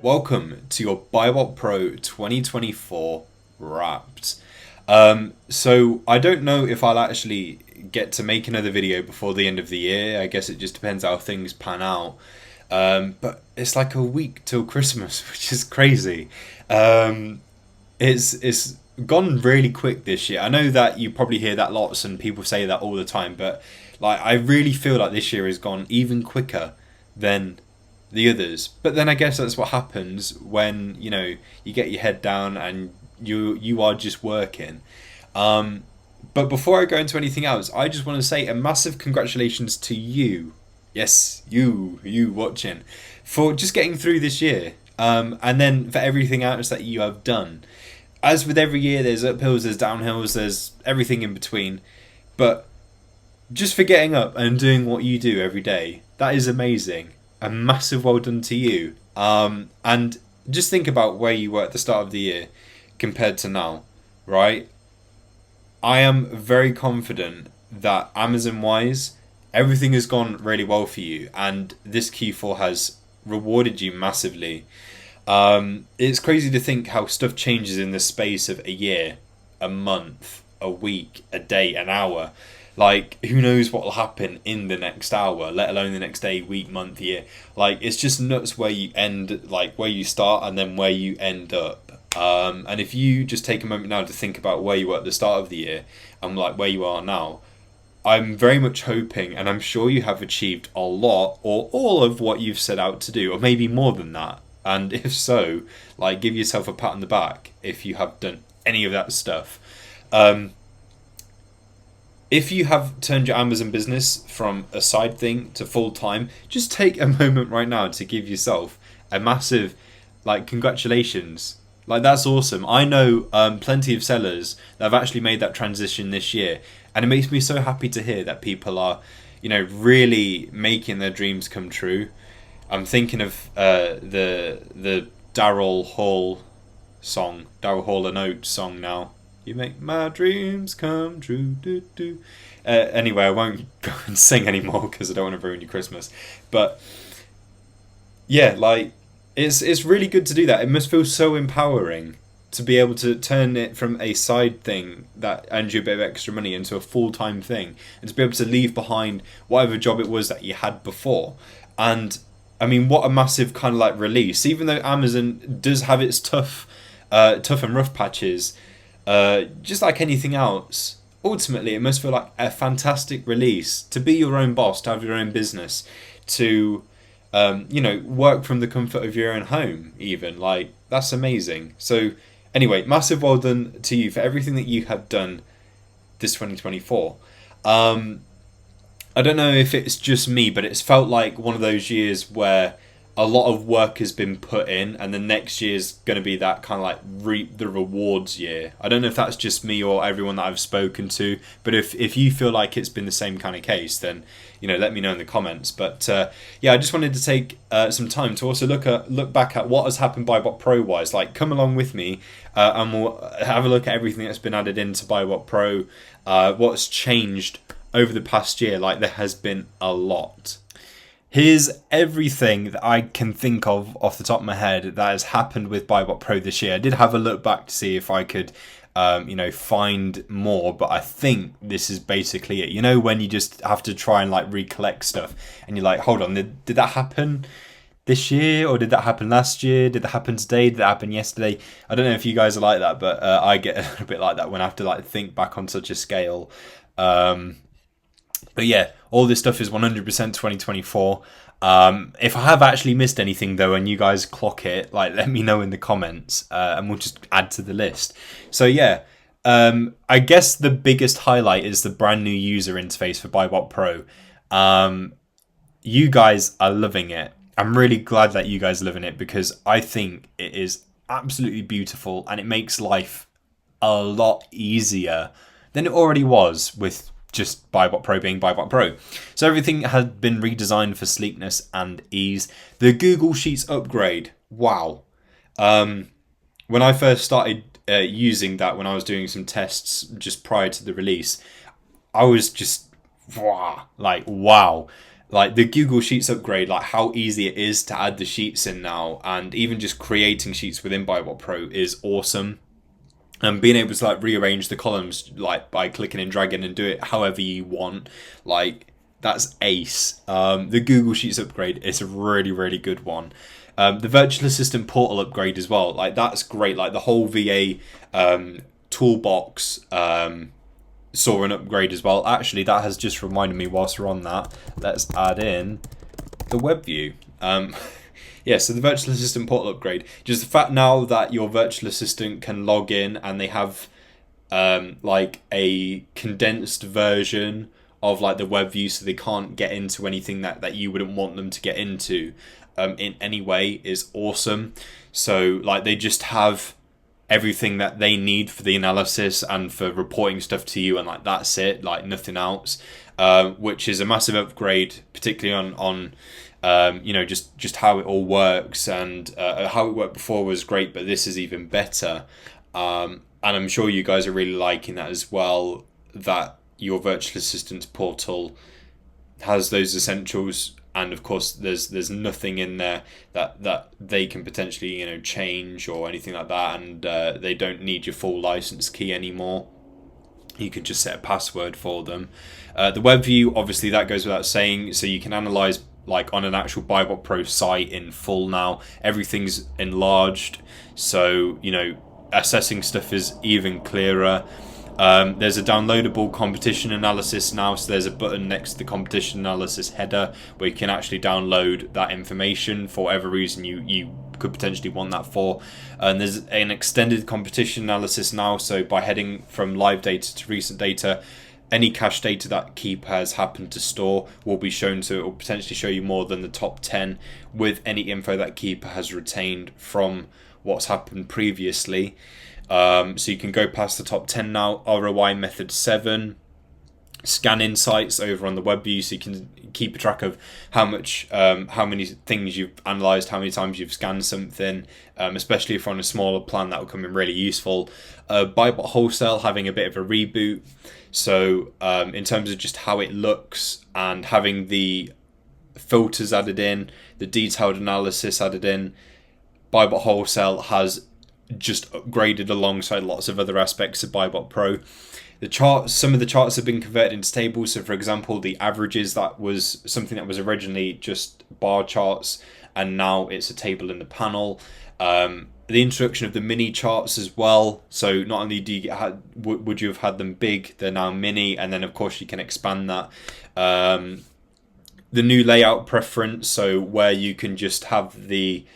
welcome to your BuyBotPro 2024 Wrapped. So I don't know if I'll actually get to make another video before the end of the year. I guess it just depends how things pan out. But it's like a week till Christmas, which is crazy. It's gone really quick this year. I know that you probably hear that lots and people say that all the time, but like I really feel like this year has gone even quicker than the others. But then I guess that's what happens when you get your head down and you are just working. But before I go into anything else, I just want to say a massive congratulations to you. Yes, you watching, for just getting through this year. And then for everything else that you have done. As with every year, there's uphills, there's downhills, there's everything in between. But just for getting up and doing what you do every day, that is amazing. A massive well done to you. And just think about where you were at the start of the year compared to now, right? I am very confident that Amazon-wise, everything has gone really well for you, and this Q4 has rewarded you massively. It's crazy to think how stuff changes in the space of a year, a month, a week, a day, an hour. Like, who knows what will happen in the next hour, let alone the next day, week, month, year. Like, it's just nuts where you end, like where you start and then where you end up. And if you just take a moment now to think about where you were at the start of the year and like where you are now, I'm very much hoping, and I'm sure you have achieved a lot or all of what you've set out to do, or maybe more than that. And if so, like, give yourself a pat on the back if you have done any of that stuff. If you have turned your Amazon business from a side thing to full time, just take a moment right now to give yourself a massive, like, congratulations. Like, that's awesome. I know plenty of sellers that have actually made that transition this year, and it makes me so happy to hear that people are, really making their dreams come true. I'm thinking of the Daryl Hall song, Daryl Hall and Oates song now. You make my dreams come true. Do, do. Anyway, I won't go and sing anymore because I don't want to ruin your Christmas. But yeah, like it's really good to do that. It must feel so empowering to be able to turn it from a side thing that earns you a bit of extra money into a full-time thing, and to be able to leave behind whatever job it was that you had before. And I mean, what a massive kind of like release. Even though Amazon does have its tough and rough patches, just like anything else, ultimately it must feel like a fantastic release to be your own boss, to have your own business, to work from the comfort of your own home even. Like, that's amazing. So anyway, massive well done to you for everything that you have done this 2024. I don't know if it's just me, but it's felt like one of those years where a lot of work has been put in, and the next year's going to be that kind of like reap the rewards year. I don't know if that's just me or everyone that I've spoken to, but if you feel like it's been the same kind of case, then let me know in the comments. But yeah, I just wanted to take some time to also look back at what has happened BuyBotPro wise. Like, come along with me, and we'll have a look at everything that's been added into BuyBotPro, what's changed over the past year. Like, there has been a lot. Here's everything that I can think of off the top of my head that has happened with BuyBotPro this year. I did have a look back to see if I could, find more, but I think this is basically it. When you just have to try and like recollect stuff, and you're like, hold on, did that happen this year, or did that happen last year? Did that happen today? Did that happen yesterday? I don't know if you guys are like that, but I get a little bit like that when I have to like think back on such a scale. But yeah, all this stuff is 100% 2024. If I have actually missed anything though, and you guys clock it, like, let me know in the comments, and we'll just add to the list. So yeah, I guess the biggest highlight is the brand new user interface for BuyBotPro. You guys are loving it. I'm really glad that you guys are loving it, because I think it is absolutely beautiful, and it makes life a lot easier than it already was with just BuyBotPro being BuyBotPro. So everything has been redesigned for sleekness and ease. The Google Sheets upgrade, wow. When I first started using that, when I was doing some tests just prior to the release, I was just wow. like the Google Sheets upgrade, like how easy it is to add the sheets in now, and even just creating sheets within BuyBotPro is awesome. And being able to like rearrange the columns like by clicking and dragging and do it however you want, like that's ace. The Google Sheets upgrade is a really, really good one. The virtual assistant portal upgrade as well, like that's great. Like the whole VA toolbox saw an upgrade as well. Actually, that has just reminded me, whilst we're on that, let's add in the web view. Yeah, so the virtual assistant portal upgrade, just the fact now that your virtual assistant can log in and they have like a condensed version of like the web view, so they can't get into anything that you wouldn't want them to get into in any way, is awesome. So like they just have everything that they need for the analysis and for reporting stuff to you, and like that's it, like nothing else, which is a massive upgrade, particularly on you know, just how it all works. And how it worked before was great, but this is even better, and I'm sure you guys are really liking that as well, that your virtual assistant portal has those essentials. And of course, there's nothing in there that they can potentially, you know, change or anything like that, and they don't need your full license key anymore. You can just set a password for them. The web view, obviously, that goes without saying. So you can analyze like on an actual BuyBotPro site in full now. Everything's enlarged, so you know assessing stuff is even clearer. There's a downloadable competition analysis now, so there's a button next to the competition analysis header where you can actually download that information for whatever reason you could potentially want that for. And there's an extended competition analysis now, so by heading from live data to recent data, any cache data that Keeper has happened to store will be shown, so it will potentially show you more than the top 10 with any info that Keeper has retained from what's happened previously. So you can go past the top 10 now. ROI method 7, scan insights over on the web view, so you can keep a track of how many things you've analyzed, how many times you've scanned something, especially if you're on a smaller plan, that will come in really useful. BuyBot Wholesale having a bit of a reboot, so in terms of just how it looks and having the filters added in, the detailed analysis added in, BuyBot Wholesale has just upgraded alongside lots of other aspects of BuyBotPro. The charts, some of the charts have been converted into tables. So for example, the averages, that was something that was originally just bar charts, and now it's a table in the panel. The introduction of the mini charts as well. So not only do you would you have had them big, they're now mini, and then of course you can expand that. The new layout preference, so where you can just have the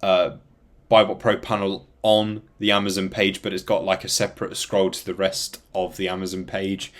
BuyBotPro panel on the Amazon page, but it's got like a separate scroll to the rest of the Amazon page.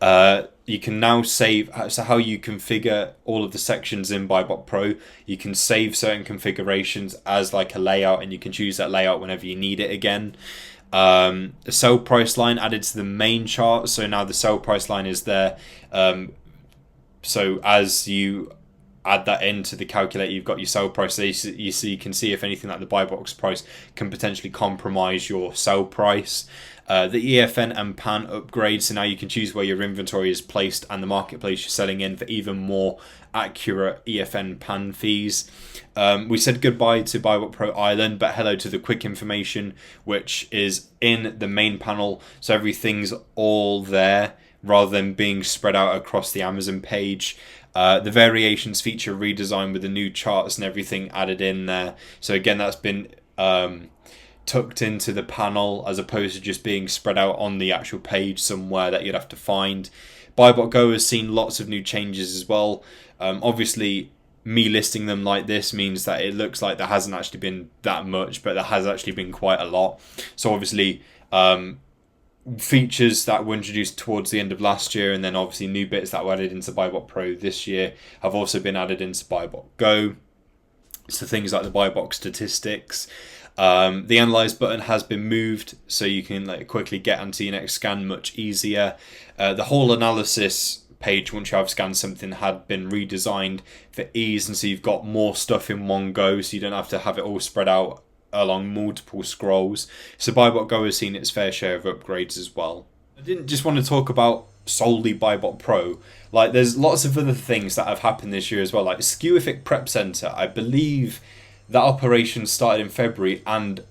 You can now save, so how you configure all of the sections in BuyBotPro, you can save certain configurations as like a layout, and you can choose that layout whenever you need it again. The sell price line added to the main chart, so now the sell price line is there. So as you add that into the calculator, you've got your sell price. So you can see if anything like the buy box price can potentially compromise your sell price. The EFN and PAN upgrades, so now you can choose where your inventory is placed and the marketplace you're selling in for even more accurate EFN PAN fees. We said goodbye to BuyBotPro Island, but hello to the quick information, which is in the main panel, so everything's all there rather than being spread out across the Amazon page. The variations feature redesign with the new charts and everything added in there. So again, that's been tucked into the panel as opposed to just being spread out on the actual page somewhere that you'd have to find. BuyBot Go has seen lots of new changes as well. Obviously, me listing them like this means that it looks like there hasn't actually been that much, but there has actually been quite a lot. So obviously, features that were introduced towards the end of last year, and then obviously new bits that were added into BuyBotPro this year have also been added into BuyBot Go. So things like the BuyBot statistics. The analyze button has been moved, so you can quickly get onto your next scan much easier. The whole analysis page, once you have scanned something, had been redesigned for ease, and so you've got more stuff in one go, so you don't have to have it all spread out along multiple scrolls. So BuyBot Go has seen its fair share of upgrades as well. I didn't just want to talk about solely BuyBotPro. Like, there's lots of other things that have happened this year as well. Like Skewific Prep Centre, I believe that operation started in February, and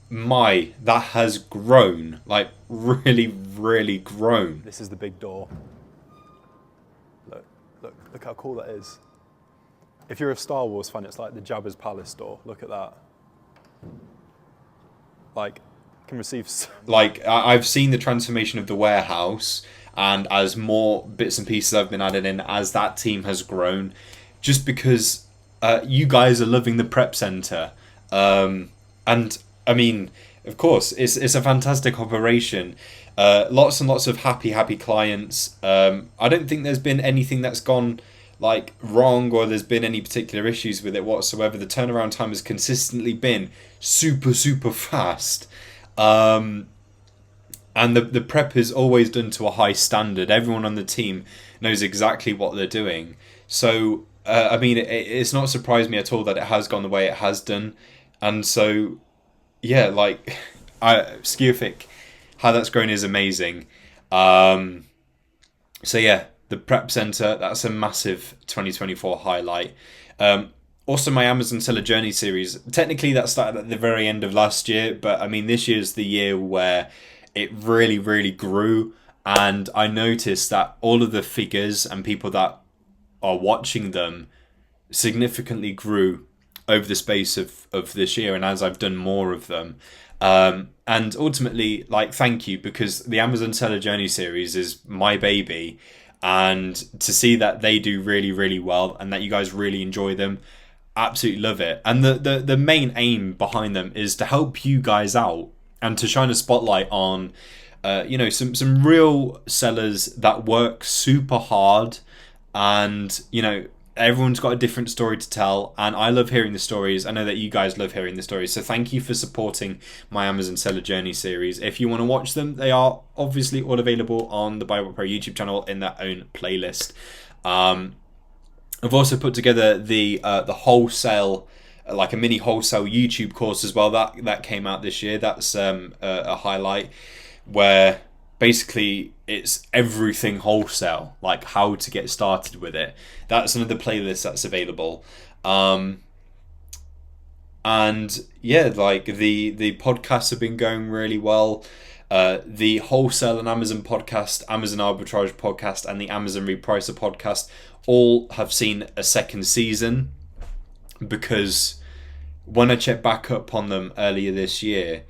that has grown, like really, really grown. This is the big door. Look how cool that is. If you're a Star Wars fan, it's like the Jabba's Palace door. Look at that. Like, can receive. Like, I've seen the transformation of the warehouse, and as more bits and pieces have been added in, as that team has grown, just because you guys are loving the prep center, and I mean, of course, it's a fantastic operation. Lots and lots of happy clients. I don't think there's been anything that's gone like wrong, or there's been any particular issues with it whatsoever. The turnaround time has consistently been super fast. And the prep is always done to a high standard. Everyone on the team knows exactly what they're doing. So, I mean, it's not surprised me at all that it has gone the way it has done. And so, yeah, like, Skewific, how that's grown is amazing. So, yeah, the prep center, that's a massive 2024 highlight. Also, my Amazon Seller Journey series, technically that started at the very end of last year, but I mean, this year's the year where it really grew, and I noticed that all of the figures and people that are watching them significantly grew over the space of this year, and as I've done more of them. And ultimately, like, thank you, because the Amazon Seller Journey series is my baby, and to see that they do really well and that you guys really enjoy them, absolutely love it. And the main aim behind them is to help you guys out and to shine a spotlight on some real sellers that work super hard, and everyone's got a different story to tell, and I love hearing the stories. I know that you guys love hearing the stories, so thank you for supporting my Amazon Seller Journey series. If you want to watch them, they are obviously all available on the BuyBotPro YouTube channel in their own playlist. I've also put together the wholesale, like a mini wholesale YouTube course as well. That came out this year. That's a highlight, where basically it's everything wholesale, like how to get started with it. That's another playlist that's available. And yeah, like the podcasts have been going really well. The Wholesale and Amazon podcast, Amazon Arbitrage podcast, and the Amazon Repricer podcast all have seen a second season, because when I checked back up on them earlier this year,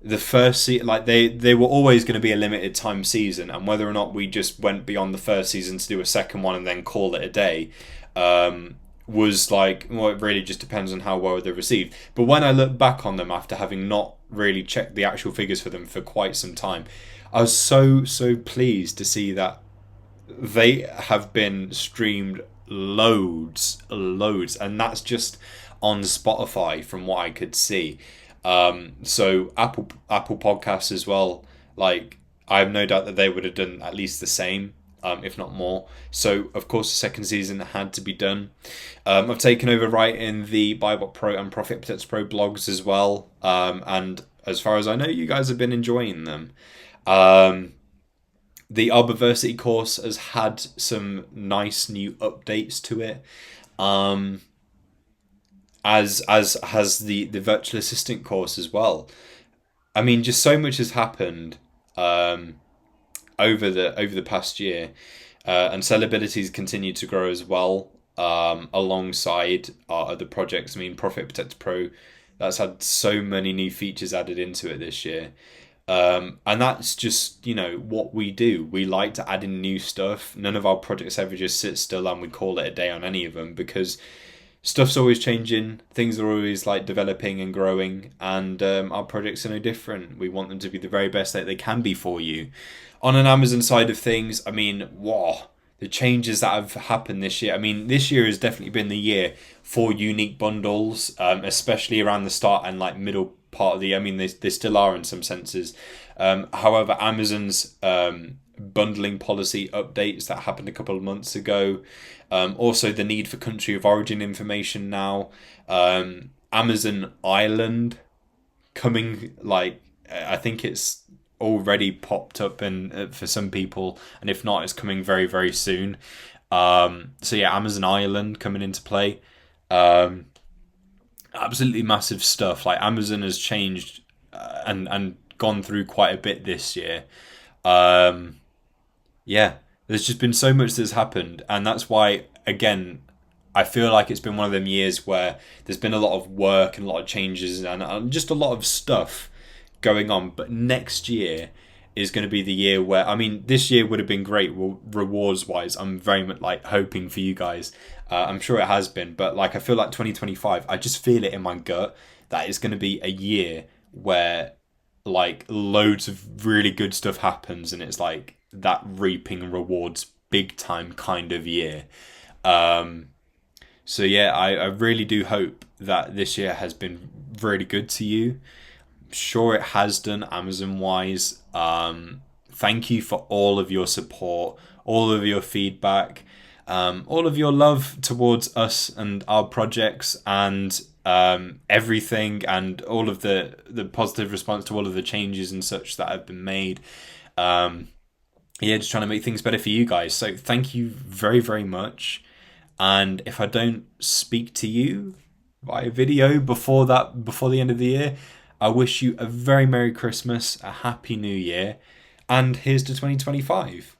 the first season, like they were always going to be a limited time season, and whether or not we just went beyond the first season to do a second one and then call it a day, was like, well, it really just depends on how well they're received. But when I look back on them after having not really checked the actual figures for them for quite some time, I was so pleased to see that they have been streamed loads, and that's just on Spotify from what I could see. So Apple Podcasts as well, like, I have no doubt that they would have done at least the same, if not more. So of course the second season had to be done. I've taken over writing the BuyBotPro and Profit Protects Pro blogs as well, and as far as I know, you guys have been enjoying them. The Arbiversity course has had some nice new updates to it, as has the virtual assistant course as well. I mean, just so much has happened over the past year, and sellabilities continue to grow as well, alongside our other projects. I mean, Profit Protect Pro, that's had so many new features added into it this year. And that's just, what we do. We like to add in new stuff. None of our projects ever just sit still and we call it a day on any of them, because stuff's always changing. Things are always like developing and growing, and our projects are no different. We want them to be the very best that they can be for you. On an Amazon side of things, I mean, the changes that have happened this year. I mean, this year has definitely been the year for unique bundles, especially around the start and like middle part of the year. I mean, they still are in some senses. However, Amazon's bundling policy updates that happened a couple of months ago. Also, the need for country of origin information now. Amazon Ireland coming, like, I think it's already popped up and for some people, and if not, it's coming very, very soon. So yeah, Amazon Ireland coming into play. Absolutely massive stuff. Like Amazon has changed and gone through quite a bit this year. Yeah, there's just been so much that's happened, and that's why again I feel like it's been one of them years where there's been a lot of work and a lot of changes and just a lot of stuff going on. But next year is going to be the year where, I mean, this year would have been great rewards wise. I'm very much like hoping for you guys. I'm sure it has been, but like I feel like 2025, I just feel it in my gut that it's going to be a year where like loads of really good stuff happens, and it's like that reaping rewards big time kind of year. So yeah, I really do hope that this year has been really good to you. I'm sure it has done Amazon wise. Thank you for all of your support, all of your feedback, all of your love towards us and our projects, and everything, and all of the positive response to all of the changes and such that have been made. Yeah, just trying to make things better for you guys. So thank you very, very much. And if I don't speak to you via video before the end of the year, I wish you a very Merry Christmas, a Happy New Year, and here's to 2025.